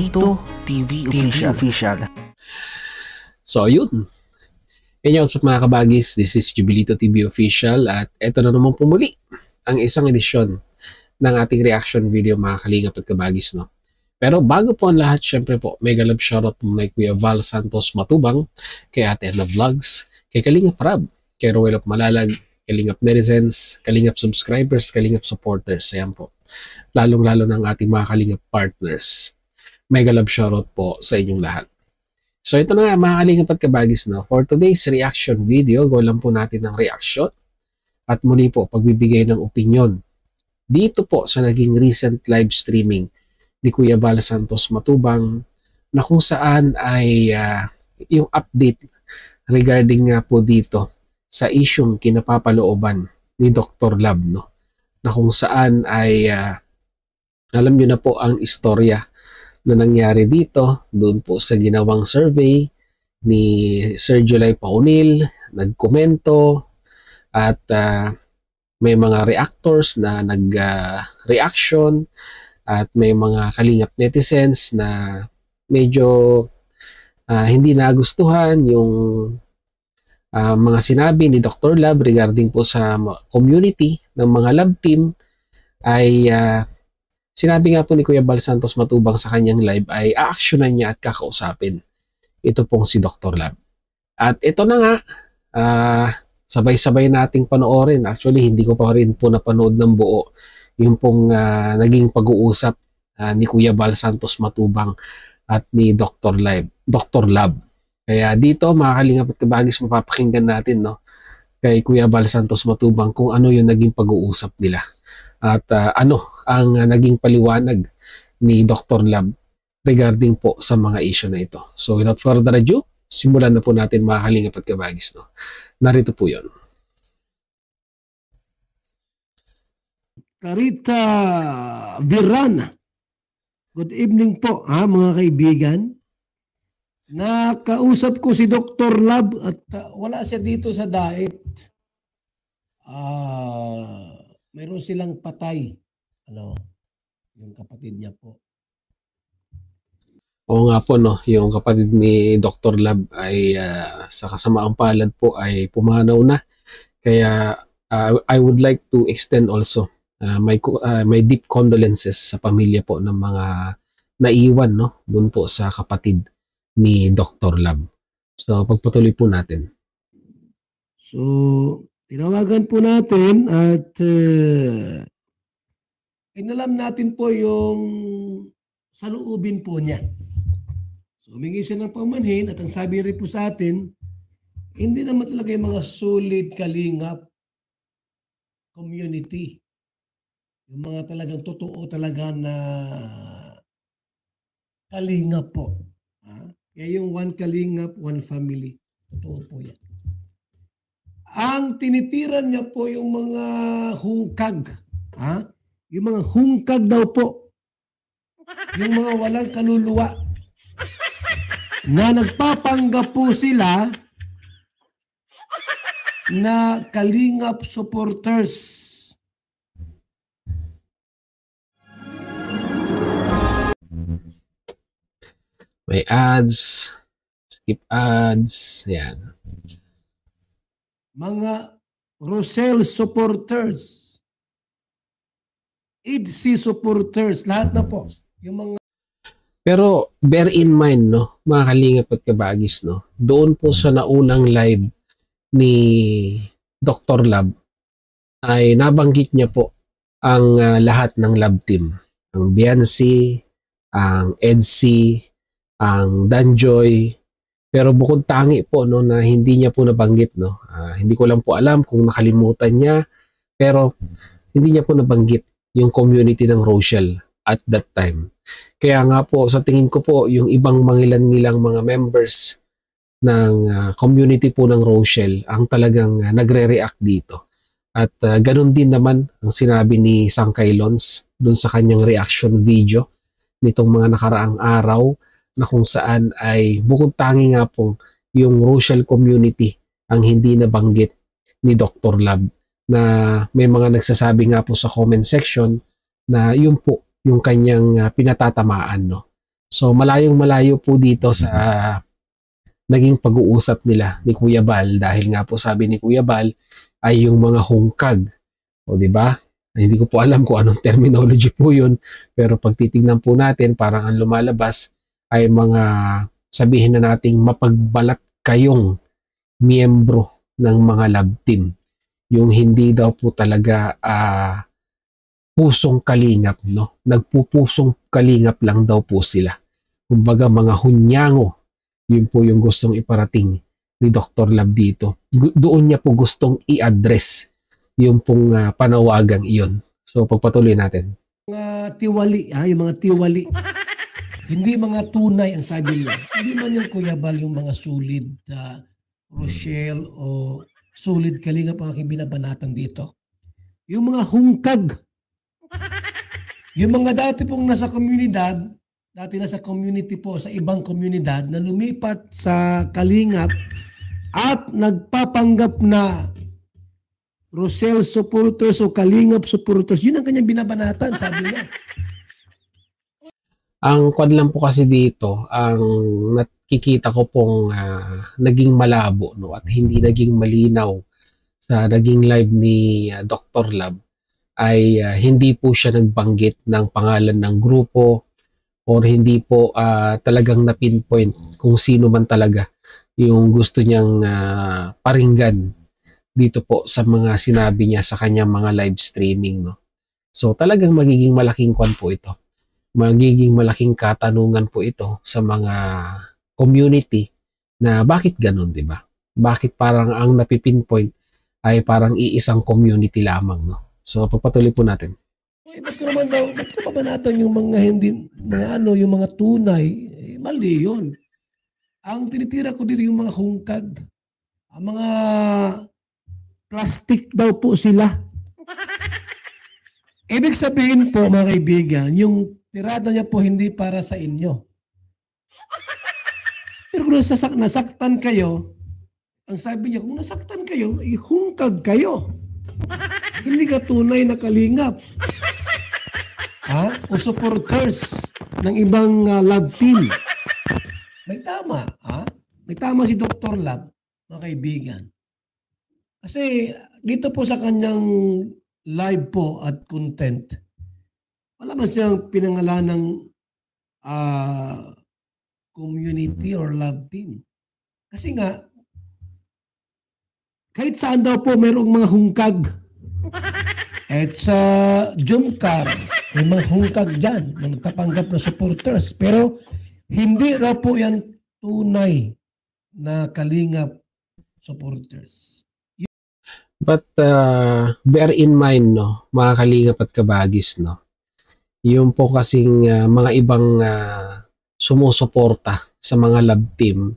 Jubilito TV Official. So yun. Yan yung mga kabagis. This is Jubilito TV Official at eto na naman pumuli ang isang edisyon ng ating reaction video mga kalingap at kabagis. No? Pero bago po ang lahat, syempre po, mega love shoutout po kay Kuya Val Santos Matubang, kay Ate Edna Vlogs, kay Kalingap Rab, kay Roel of Malalag, Kalingap Netizens, Kalingap Subscribers, Kalingap Supporters. Ayan po. Lalong-lalo ng ating mga Kalingap Partners. Mega love shoutout po sa inyong lahat. So ito na nga mga kalingap at kabagis, no? For today's reaction video, gawa po natin ng reaction at muli po pagbibigay ng opinion dito po sa naging recent live streaming ni Kuya Val Santos Matubang na kung saan ay yung update regarding nga po dito sa isyong kinapapalooban ni Dr. Lab, no? Na kung saan ay alam nyo na po ang istorya na nangyari dito, doon po sa ginawang survey ni Sir July Paunil, nagkomento at may mga reactors na nag-reaction at may mga kalingap netizens na medyo hindi nagustuhan yung mga sinabi ni Dr. Lab regarding po sa community ng mga lab team ay sinabi nga po ni Kuya Val Santos Matubang sa kanyang live ay aaksyonan niya at kakausapin ito pong si Dr. Lab. At ito na nga, sabay-sabay nating panoorin. Actually, hindi ko pa rin po napanood ng buo yung pong naging pag-uusap ni Kuya Val Santos Matubang at ni Dr. Lab. Kaya dito, mga kalingap at kabagis, mapapakinggan natin, no, kay Kuya Val Santos Matubang kung ano yung naging pag-uusap nila. At ano ang naging paliwanag ni Dr. Lab regarding po sa mga issue na ito. So without further ado, simulan na po natin mga kalingap at kabagis. No? Narito po yun. Carita Virana. Good evening po mga kaibigan. Nakausap ko si Dr. Lab at wala siya dito sa diet. Mayroon silang patay. Yung kapatid niya po. Oo nga po, no, yung kapatid ni Dr. Lab ay sa kasamaang palad po ay pumanaw na. Kaya I would like to extend also my deep condolences sa pamilya po ng mga naiwan, no, doon po sa kapatid ni Dr. Lab. So pagpatuloy po natin. So tinawagan po natin at inalam natin po yung saloobin po niya. So humingi siya ng paumanhin at ang sabi rin po sa atin, hindi naman talaga yung mga solid kalingap community. Yung mga talagang totoo talaga na kalingap po. Kaya yung one kalingap, one family. Totoo po yan. Ang tinitiran niya po yung mga hungkag. Yung mga hungkag daw po. Yung mga walang kaluluwa. Na nagpapanggap po sila na kalingap supporters. May ads. Skip ads. Ayan. Mga Rosel supporters, IDC supporters, lahat na po. Yung mga... Pero bear in mind, no, mga kalingap at kabagis, no, doon po sa naunang live ni Dr. Lab ay nabanggit niya po ang lahat ng lab team. Ang Biancy, ang Edsy, ang Danjoy. Pero bukod tangi po, no, na hindi niya po nabanggit, no. Hindi ko lang po alam kung nakalimutan niya, pero hindi niya po nabanggit yung community ng Rochelle at that time. Kaya nga po, sa tingin ko po, yung ibang mangilan-ngilang mga members ng community po ng Rochelle ang talagang nagre-react dito. At ganun din naman ang sinabi ni Sangkay Lons dun sa kanyang reaction video nitong mga nakaraang araw, na kung saan ay bukod tangi nga pong yung Rochelle community ang hindi nabanggit ni Dr. Lab, na may mga nagsasabi nga po sa comment section na yun po yung kanyang pinatatamaan, no? So malayong malayo po dito sa naging pag-uusap nila ni Kuya Bal, dahil nga po sabi ni Kuya Bal ay yung mga hungkag. O di ba? Hindi ko po alam kung anong terminology po yun, pero pag titignan po natin, parang ang lumalabas ay mga, sabihin na nating mapagbalat kayong miyembro ng mga lab team. Yung hindi daw po talaga pusong kalingap, no? Nagpupusong kalingap lang daw po sila. Kumbaga mga hunyango, yun po yung gustong iparating ni Dr. Lab dito. Doon niya po gustong i-address yung pong panawagang iyon. So pagpatuloy natin. Mga tiwali, yung mga tiwali. Hindi mga tunay ang sabi niya. Hindi man yung Kuya Bal yung mga solid Rochelle o solid kalingap ang aking binabanatan dito. Yung mga hungkag. Yung mga dati pong nasa komunidad, dati nasa community po, sa ibang komunidad na lumipat sa kalingap at nagpapanggap na Rochelle supporters o kalingap supporters. Yun ang kanyang binabanatan, sabi niya. Ang quad lang po kasi dito, ang nakikita ko pong naging malabo, no, at hindi naging malinaw sa naging live ni Dr. Lab ay hindi po siya nagbanggit ng pangalan ng grupo or hindi po talagang na-pinpoint kung sino man talaga yung gusto niyang paringgan dito po sa mga sinabi niya sa kanyang mga live streaming, no. So talagang magiging malaking kwan po ito. Magiging malaking katanungan po ito sa mga community na bakit ganun, di ba? Bakit parang ang napipinpoint ay parang iisang community lamang, no? So pagpatuloy po natin. Ba't ko naman daw, ba't ko pabanatan yung mga hindi, yung mga tunay? Mali yun. Ang tinitira ko dito yung mga hungkag. Ang mga plastic daw po sila. Ibig sabihin po, mga kaibigan, yung tirada niya po hindi para sa inyo. Pero kung nasaktan kayo, ang sabi niya, kung nasaktan kayo, ihungkag kayo. Hindi ka tunay na kalingap. O supporters ng ibang lab team. May tama. May tama si Dr. Lab, mga kaibigan. Kasi dito po sa kanyang live po at content, wala man siyang pinangalan ng community or lab team. Kasi nga, kahit saan daw po mayroong mga hungkag. At sa Jumcar, may mga hungkag dyan na nagpapanggap na supporters. Pero hindi raw po yan tunay na kalingap supporters. But bear in mind, no, mga kalingap at kabagis, no, yung po kasing mga ibang sumusuporta sa mga lab team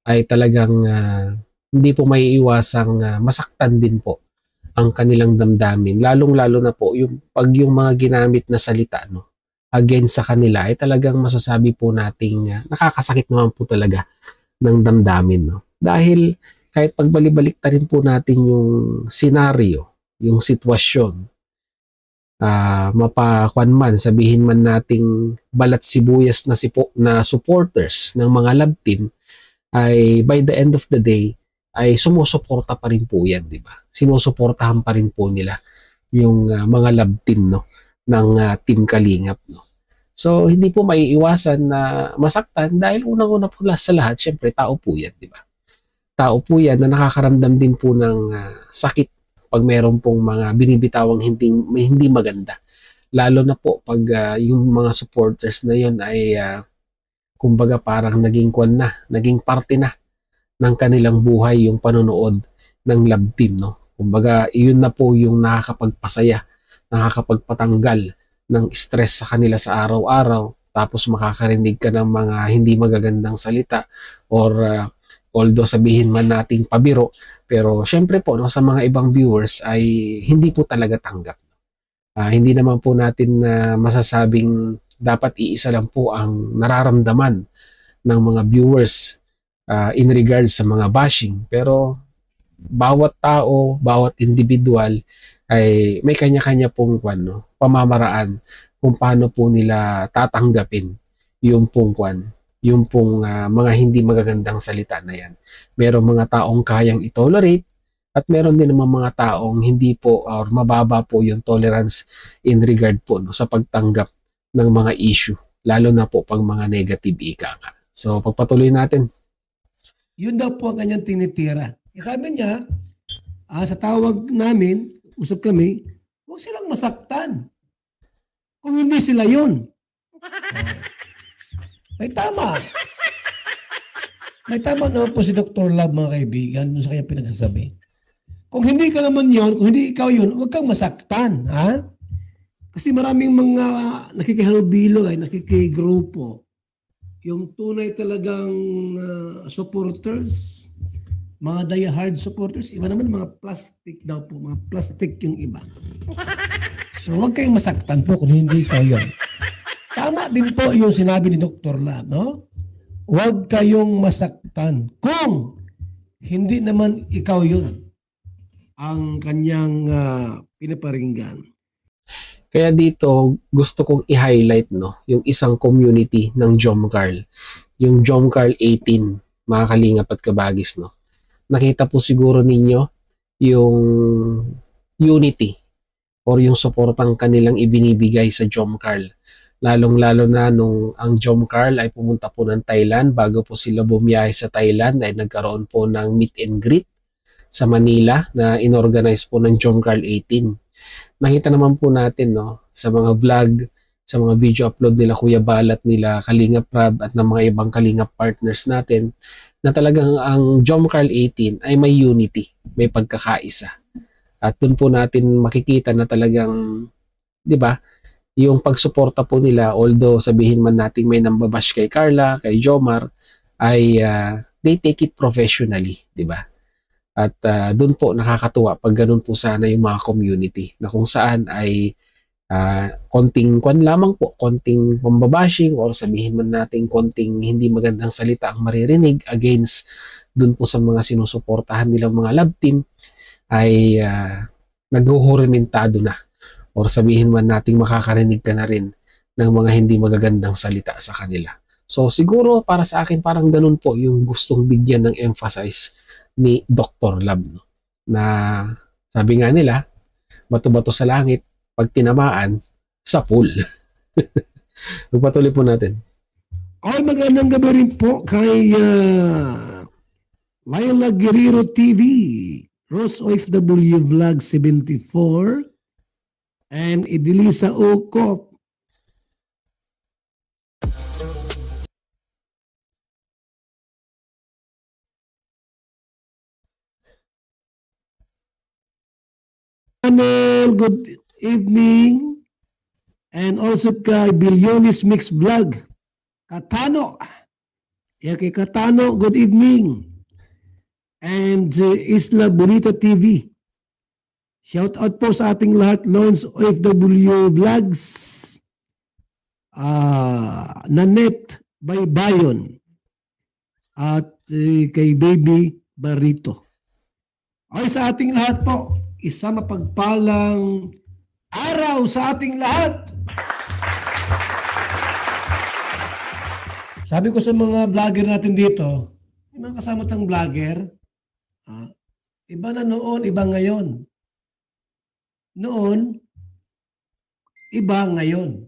ay talagang hindi po may iwasang masaktan din po ang kanilang damdamin. Lalong-lalo na po yung pag yung mga ginamit na salita, no, against sa kanila ay talagang masasabi po nating nakakasakit naman po talaga ng damdamin, no. Dahil kahit pagbalik-balik ta rin po natin yung senaryo, yung sitwasyon, mapakwan man, sabihin man nating balat sibuyas na supporters ng mga lab team, ay by the end of the day, ay sumusuporta pa rin po yan, di ba? Sinusuportahan pa rin po nila yung mga lab team, no, ng Team Kalingap, no. So, hindi po maiiwasan na masaktan dahil unang-una po sa lahat, syempre, tao po yan, di ba? Tao po yan na nakakaramdam din po ng sakit pag meron pong mga binibitawang hindi maganda. Lalo na po pag yung mga supporters na yun ay kumbaga parang naging parte na ng kanilang buhay yung panonood ng lab team, no? Kumbaga, yun na po yung nakakapagpasaya, nakakapagpatanggal ng stress sa kanila sa araw-araw, tapos makakarinig ka ng mga hindi magagandang salita or although sabihin man nating pabiro, pero syempre po, no, sa mga ibang viewers ay hindi po talaga tanggap. Hindi naman po natin masasabing dapat iisa lang po ang nararamdaman ng mga viewers in regards sa mga bashing. Pero bawat tao, bawat individual ay may kanya-kanya pong pamamaraan kung paano po nila tatanggapin yung pong mga hindi magagandang salita na yan. Merong mga taong kayang i-tolerate at meron din naman mga taong hindi po or mababa po yung tolerance in regard po no, sa pagtanggap ng mga issue, lalo na po pag mga negative ika nga. So pagpatuloy natin. Yun daw po ang kanyang tinitira. Sabi niya, sa tawag namin, usap kami, huwag silang masaktan. Kung hindi sila yun. May tama. May tama naman po si Dr. Love, mga kaibigan, dun sa kanyang pinagsasabi. Kung hindi ka naman yun, kung hindi ikaw yun, huwag kang masaktan. Ha? Kasi maraming mga nakikihalubilo ay nakikigrupo. Yung tunay talagang supporters, mga die-hard supporters, iba naman mga plastic daw po, mga plastic yung iba. So huwag kayong masaktan po kung hindi kayo yun. Tama din po yung sinabi ni Dr. Lab, no? Huwag kayong masaktan kung hindi naman ikaw yun ang kanyang pinaparinggan. Kaya dito gusto kong i-highlight no, yung isang community ng Jomcarl. Yung Jomcarl 18, mga kalingap at kabagis no. Nakita po siguro ninyo yung unity or yung suportang kanilang ibinibigay sa Jomcarl. Lalong-lalo na nung ang Jomcarl ay pumunta po ng Thailand, bago po sila bumiyahe sa Thailand ay nagkaroon po ng meet and greet sa Manila na inorganize po ng Jomcarl 18. Nakita naman po natin no, sa mga vlog, sa mga video upload nila Kuya Balat, nila Kalingap Rab at ng mga ibang Kalingap partners natin na talagang ang Jomcarl 18 ay may unity, may pagkakaisa. At doon po natin makikita na talagang, di ba, yung pagsuporta po nila, although sabihin man natin may nambabash kay Carla, kay Jomar, ay they take it professionally, di ba? At doon po nakakatuwa pag ganun po sana yung mga community na kung saan ay konting lamang po, konting pambabashing or sabihin man natin konting hindi magandang salita ang maririnig against doon po sa mga sinusuportahan nilang mga love team ay naghuhurimentado na or sabihin man natin makakarinig ka na rin ng mga hindi magagandang salita sa kanila. So siguro para sa akin parang ganun po yung gustong bigyan ng emphasize ni Dr. Lab no? Na sabi nga nila bato-bato sa langit pag tinamaan sa pool. Magpatuloy po natin. Ay, magandang gabi rin po kay Laila Guerrero TV, Rose OFW Vlog 74 and Idilisa Okop. Good evening, and also kay Billionis Mix Vlog Katano. Kay Katano, good evening. And Isla Bonita TV. Shout out po sa ating lahat, Lawrence OFW Vlogs, Nanette Baybayon, at kay Baby Barito. Ay, sa ating lahat po, isang mapagpalang araw sa ating lahat. Sabi ko sa mga vlogger natin dito, yung mga kasama tang vlogger, iba na noon, iba ngayon. Noon, iba ngayon.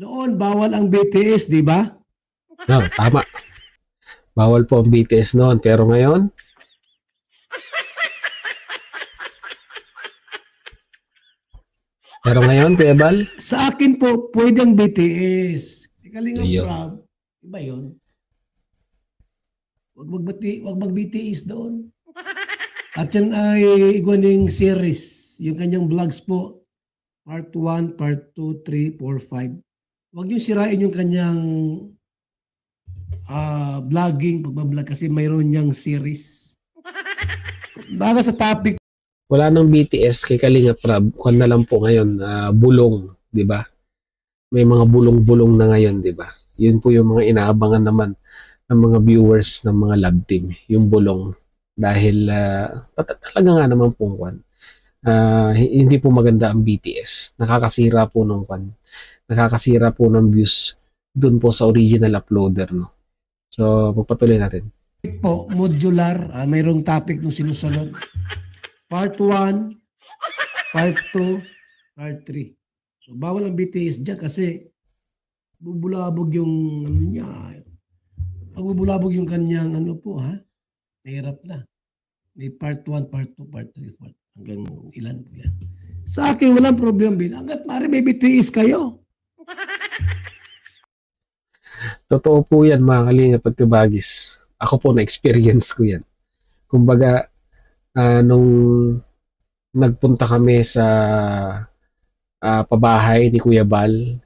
Noon, bawal ang BTS, di ba? No, tama. Bawal po ang BTS noon, pero ngayon, Kuya Bal? Sa akin po, pwede ang BTS. Kalingap Rob, iba yun. Wag mag-BTS doon. At yan ay iguaning series. Yung kanyang vlogs po. Part 1, Part 2, 3, 4, 5. Wag yung sirain yung kanyang vlogging, pagbablog kasi mayroon niyang series. Baga sa topic. Wala nang BTS kay Kalingap Rab. Kung na lang po ngayon, bulong, di ba? May mga bulong-bulong na ngayon, di ba? Yun po yung mga inaabangan naman ng mga viewers ng mga love team, yung bulong. Dahil talaga nga naman pong hindi po maganda ang BTS. Nakakasira po ng nakakasira po ng views dun po sa original uploader, no? So, pagpatuloy natin. Po, modular, mayroong topic nung sinusunod. Part 1, Part 2, Part 3. So, bawal ang BTS dyan kasi bubulabog yung ano niya. Bubulabog yung kanyang ano po, ha? Mahirap na. May Part 1, Part 2, Part 3, hanggang ilan po yan. Sa akin, walang problem. Hanggat maaari may BTS kayo. Totoo po yan, mga kalingap at kabagis. Ako po, na-experience ko yan. Kumbaga, nung nagpunta kami sa pabahay ni Kuya Bal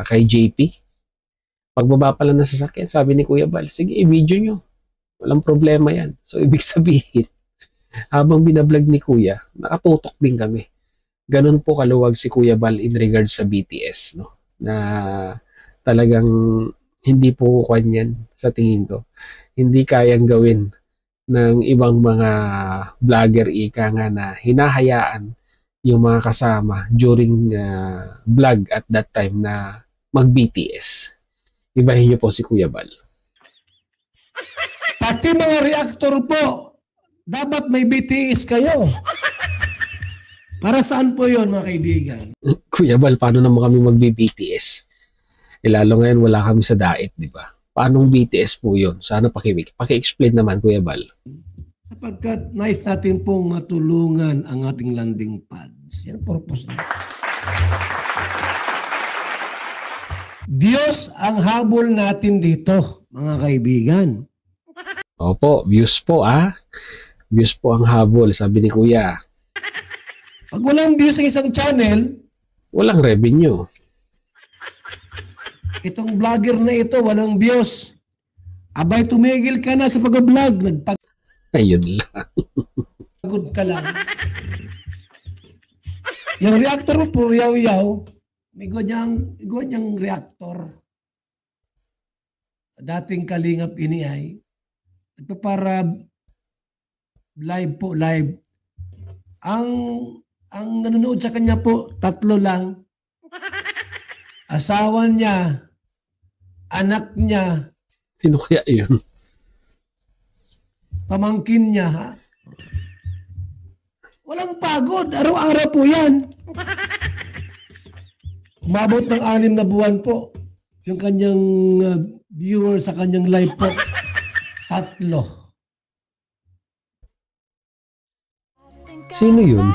kay JP, pagbaba pala ng sasakyan, sabi ni Kuya Bal, sige, i-video nyo. Walang problema yan. So, ibig sabihin, habang binablog ni Kuya, nakatutok din kami. Ganun po kaluwag si Kuya Bal in regards sa BTS, no? Na talagang hindi po kanyan sa tingin ko. Hindi kayang gawin ng ibang mga vlogger ika nga na hinahayaan yung mga kasama during vlog at that time na mag-BTS. Ibahin niyo po si Kuya Bal. Pati mga reactor po, dapat may BTS kayo. Para saan po yon mga kaibigan? Kuya Bal, paano naman kami mag-BTS? Lalo ngayon wala kami sa diet, di ba? Paanong BTS po yun? Sana paki-explain naman, Kuya Bal. Sapagkat nice natin pong matulungan ang ating landing pads. Yan ang purpose niya. Diyos ang habol natin dito, mga kaibigan. Opo, views po Views po ang habol, sabi ni Kuya. Pag walang views sa isang channel, walang revenue. Itong vlogger na ito, walang views. Abay, tumigil ka na sa pag-vlog. Ayun lang. Pagod ka lang. Yung reactor mo, puro yaw-yaw. May ganyang reactor. Dating kalingap ini ay para live po, live. Ang nanonood sa kanya po, 3 lang. Asawa niya, anak niya. Sino kaya yun? Pamangkin niya, ha? Walang pagod. Araw-araw po yan. Umabot ng 6 na buwan po. Yung kanyang viewer sa kanyang live po. 3. Sino yun?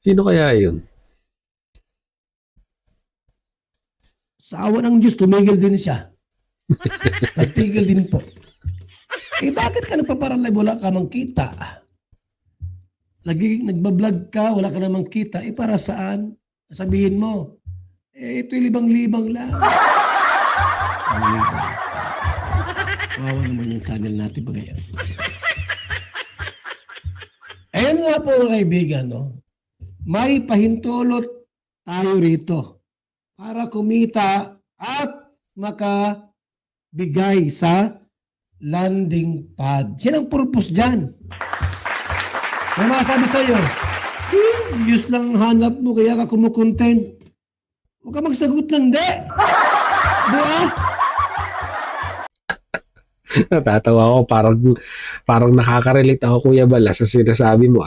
Sino kaya yun? Sa awa ng Diyos, tumigil din siya. Nagtigil din po. Bakit ka nagpaparalive? Wala ka mang kita. Nagbablog ka, wala ka namang kita. Para saan? Sabihin mo, ito'y libang-libang lang. Libang. Wawa naman yung channel natin pa ngayon. Ayun nga po mga kaibigan, no? May pahintulot tayo rito para kumita at makabigay sa landing pad. Yan ang purpose dyan. May masabi sa'yo, views lang hanap mo kaya ka kumukontent. Huwag ka magsagot ng di. Diba? Natatawa ako, parang nakaka-relate ako, Kuya Bala, sa sinasabi mo.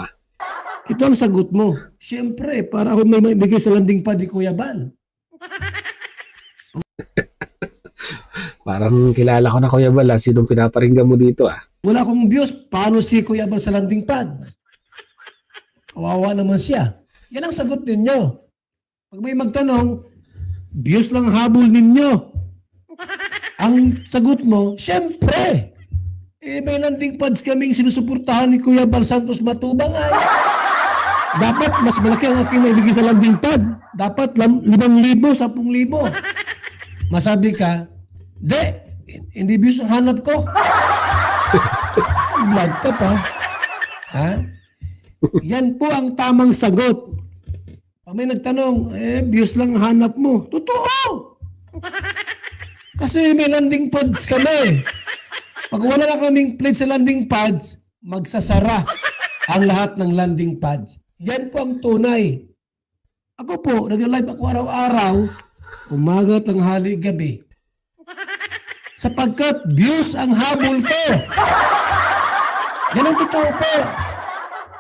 Ito ang sagot mo. Siyempre, para ako may maibigay sa landing pad ni Kuya Bal. Parang kilala ko na, Kuya Bala, sinong pinaparinggan mo dito. Wala akong views, paano si Kuya Bal sa landing pad? Kawawa naman siya. Yan ang sagot ninyo. Pag may magtanong, views lang habol ninyo. Ang sagot mo, siyempre, may landing pads kaming sinusuportahan ni Kuya Bal Santos Matubang ay. Dapat mas malaki ang aking maibigay sa landing pad. Dapat 5,000, 10,000. Masabi ka, hindi views ang hanap ko. Vlog ka pa. Ha? Yan po ang tamang sagot. Pag may nagtanong, views lang hanap mo. Totoo! Kasi may landing pads kami. Pag wala na kaming plate sa landing pads, magsasara ang lahat ng landing pads. Yan po ang tunay. Ako po, nag-live ako araw-araw umaga, tanghali, gabi. Sapagkat views ang habol ko. Yan ang totoo po.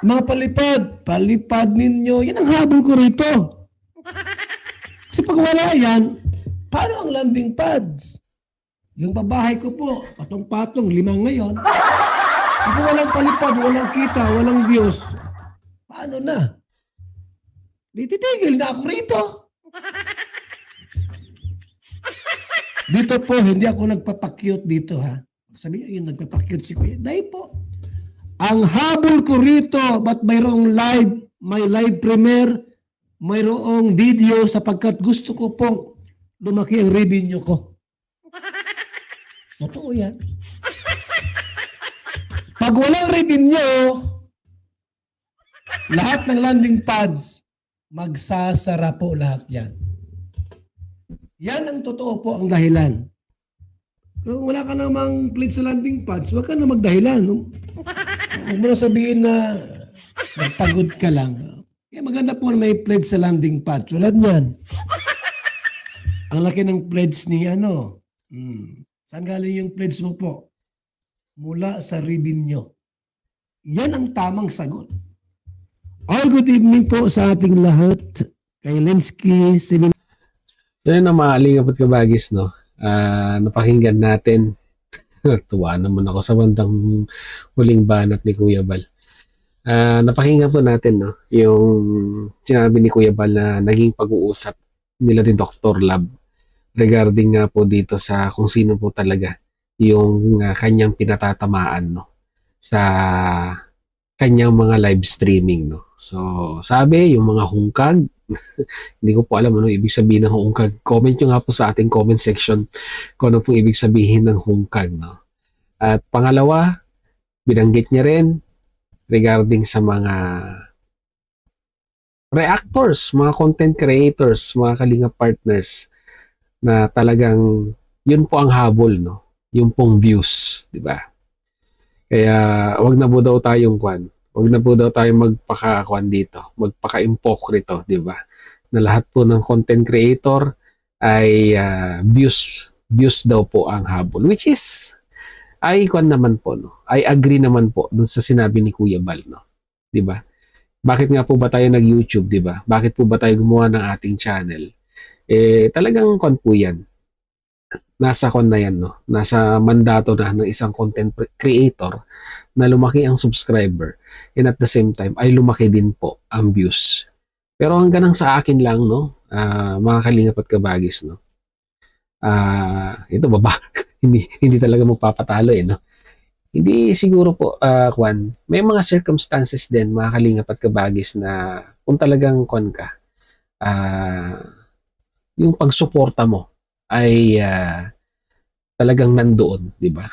Mga palipad ninyo, yan ang habol ko rito. Kasi pag wala yan, paano ang landing pads? Yung babahay ko po, patong-patong, 5 ngayon. Kasi walang palipad, walang kita, walang views. Paano na? Di titigil na ako rito. Dito po, hindi ako nagpapakyut dito ha. Sabi niyo, yun, nagpapakyut si Kuya. Dahil po, ang habol ko rito, ba't mayroong live, may live premiere, mayroong video sapagkat gusto ko po lumaki ang revenue ko. Totoo yan. Pag walang revenue, lahat ng landing pads, magsasara po lahat yan. Yan ang totoo po ang dahilan. Kung wala ka namang plate sa landing pads, huwag ka na magdahilan. Huwag mo na sabihin na nagpagod ka lang. Kaya maganda po na may pledge sa landing pad. Tulad niyan. Ang laki ng pledge ni ano. Saan galing yung pledge mo po? Mula sa revenue. Yan ang tamang sagot. All good evening po sa ating lahat. Kay Lensky. So yun ang mga Kalingap at Kabagis, no? Napakinggan natin. Tuwa naman ako sa bandang huling banat ni Kuya Bal. Napakinggan po natin, no, yung sinabi ni Kuya Bal na naging pag-uusap nila ni Dr. Lab regarding nga po dito sa kung sino po talaga yung kanyang pinatatamaan, no, sa kanyang mga live streaming, no. So, sabi, yung mga hungkag, hindi ko po alam ano ibig sabihin ng hungkag. Comment nyo nga po sa ating comment section kung ano pong ibig sabihin ng hungkag, no. At pangalawa, binanggit niya rin regarding sa mga reactors, mga content creators, mga Kalingap partners na talagang yun po ang habol, no? Yung pong views, di ba? Kaya wag na po daw tayong wag na po daw tayong magpaka-kwan dito, magpaka-impokrito, di ba? Na lahat po ng content creator ay views daw po ang habol, which is I naman po, no? I agree naman po dun sa sinabi ni Kuya Bal, no? 'Di ba? Bakit nga po ba tayo nag-YouTube, 'di ba? Bakit po ba tayo gumawa ng ating channel? Talagang po 'yan. Nasa na 'yan, no? Nasa mandato na ng isang content creator na lumaki ang subscriber and at the same time ay lumaki din po ang views. Pero hanggang sa akin lang, no? Mga Kalingap at Kabagis, no? Ito baba. hindi talaga magpapatalo no. Hindi siguro po may mga circumstances din mga Kalingap at Kabagis na kung talagang ka yung pagsuporta mo ay talagang nandoon, di ba?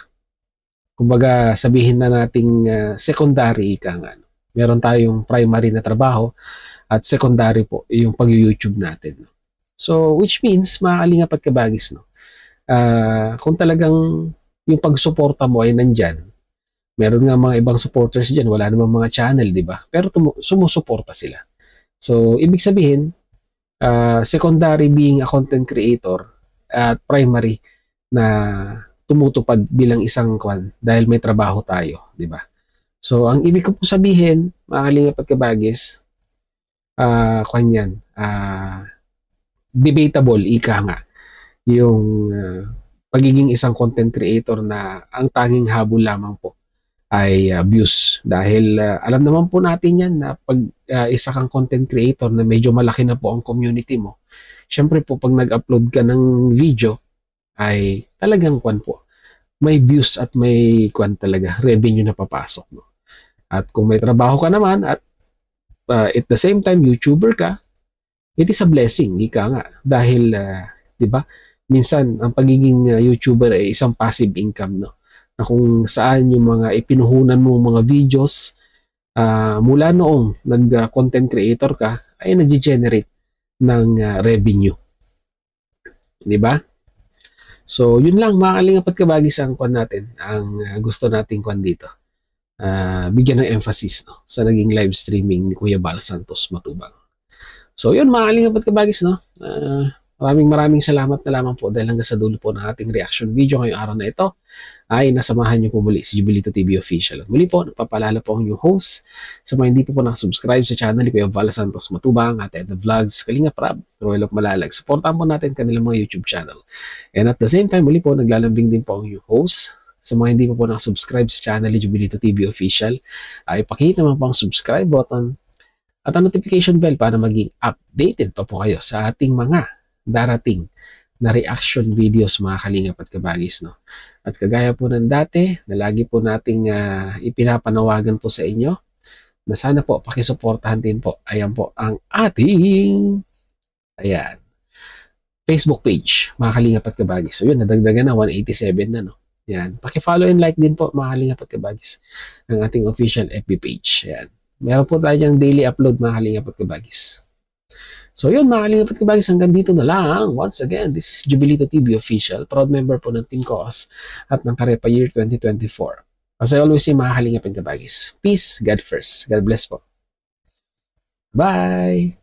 Kumbaga sabihin na nating secondary ika nga. Meron tayong primary na trabaho at secondary po yung pag-YouTube natin. So which means mga Kalingap at Kabagis, no. Kung talagang yung pagsuporta mo ay nandyan, meron nga mga ibang supporters dyan, wala namang mga channel, di ba? Pero sumusuporta sila. So, ibig sabihin, secondary being a content creator at primary na tumutupad bilang isang dahil may trabaho tayo, di ba? So, ang ibig ko po sabihin, mga Kalingap at Kabagis, debatable, ika nga, yung pagiging isang content creator na ang tanging habol lamang po ay views. Dahil alam naman po natin yan na pag isa kang content creator na medyo malaki na po ang community mo, syempre po pag nag-upload ka ng video ay talagang po, may views at may talaga, revenue na papasok. No? At kung may trabaho ka naman at at the same time YouTuber ka, it is a blessing, ika nga. Dahil, di ba, minsan, ang pagiging YouTuber ay isang passive income, no? Na kung saan yung mga ipinuhunan mo mga videos mula noong nag-content creator ka, ay nag-generate ng revenue. Di ba? So, yun lang, mga Kalingap at Kabagis ang natin, ang gusto nating dito. Bigyan ng emphasis, no? Sa naging live streaming ni Kuya Bal Santos Matubang. So, yun, mga Kalingap at Kabagis, no? Maraming salamat na lamang po dahil hanggang sa dulo po ng ating reaction video ngayong araw na ito ay nasamahan niyo po muli si Jubilito TV Official. At muli po, nagpapalala po ang inyong host sa mga hindi po nakasubscribe sa channel ni Kuya Vala Santos Matubang at The Vlogs, Kalinga Prab, Royal of Malalag. Supportahan po natin kanilang mga YouTube channel. And at the same time, muli po, naglalambing din po ang inyong host sa mga hindi po nakasubscribe sa channel ni Jubilito TV Official. Ay pakihit naman po ang subscribe button at ang notification bell para maging updated pa po kayo sa ating mga darating na reaction videos mga kalingap at kabagis, no? At kagaya po ng dati na lagi po nating ipinapanawagan po sa inyo na sana po pakisuportahan din po. Ayan po ang ating Facebook page mga kalingap at kabagis. So yun, nadagdagan na 187 na, no? Yan. Paki-follow and like din po mga kalingap at kabagis ang ating official FB page. Yan. Meron po tayong daily upload mga kalingap at kabagis. So yun mga kalingap at kabagis, hanggang dito na lang. Once again, this is Jubilito TV Official, proud member po ng Team COS at ng Karepa Year 2024. As I always say mga kalingap at kabagis, peace, God first. God bless po. Bye!